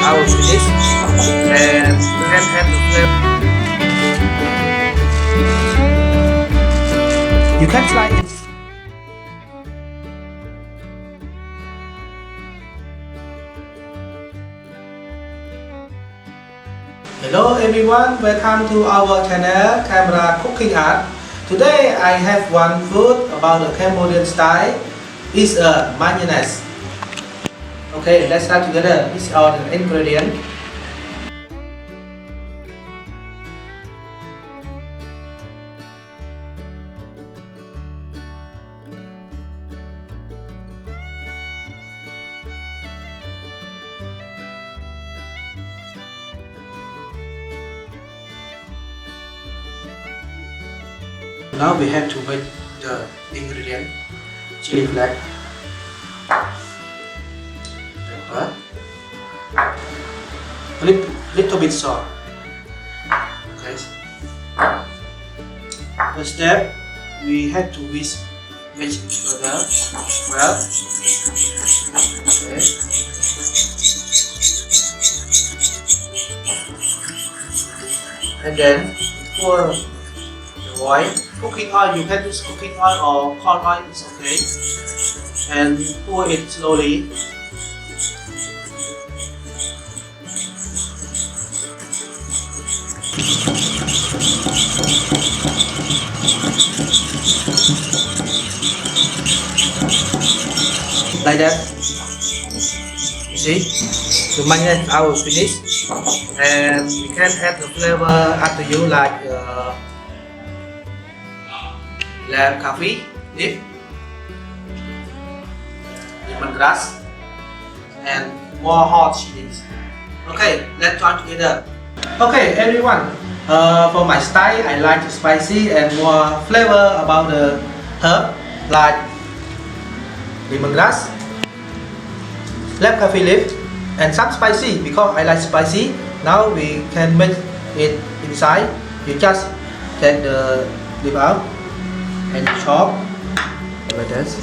our finish, and you can add the flavor. You can try it. Hello everyone, welcome to our channel Camera Cooking Art. Today I have one food about the Cambodian style. It's a mayonnaise. Okay, let's start together. These are the ingredients. Now we have to make the ingredient: chili flake, pepper, little bit salt. Okay. First step, we have to whisk together well. Okay. And then pour the oil. Cooking oil, you can use cooking oil or corn oil, is okay. And pour it slowly. Like that. You see, the mayonnaise I will finish, and you can add the flavor up to you, like lamb coffee leaf, lemongrass, and more hot chilies. Okay, let's join together. Okay, everyone. For my style, I like spicy and more flavor about the herb, like lemongrass, lamb coffee leaf, and some spicy because I like spicy. Now we can make it inside. You just take the leaf out and chop like this.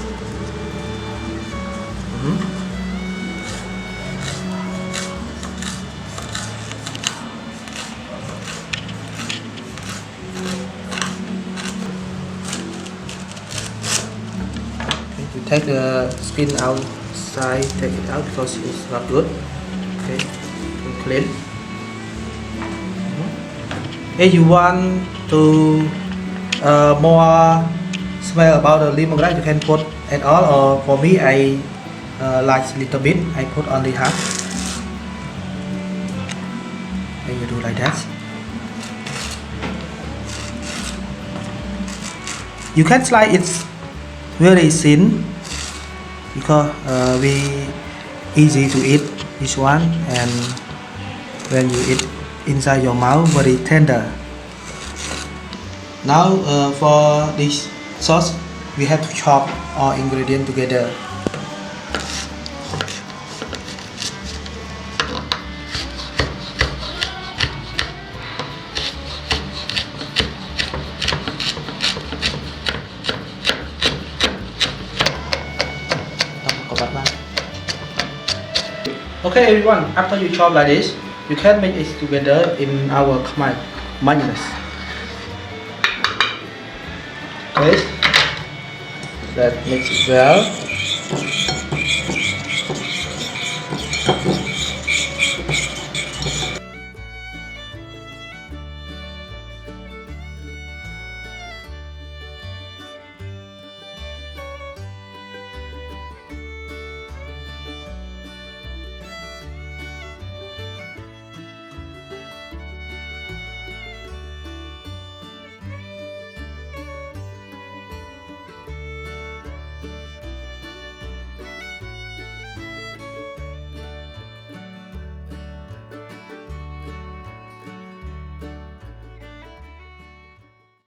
Okay, you take the skin outside, take it out because it's not good. Okay, clean. If you want to more smell about the lemongrass, you can put at all, or for me I like a little bit, I put only half, and you do like that. You can slice it very thin because we easy to eat this one, and when you eat inside your mouth very tender. Now for this sauce, we have to chop all ingredients together. Okay everyone, after you chop like this, you can make it together in our Khmer mayonnaise. Okay, let's mix it well.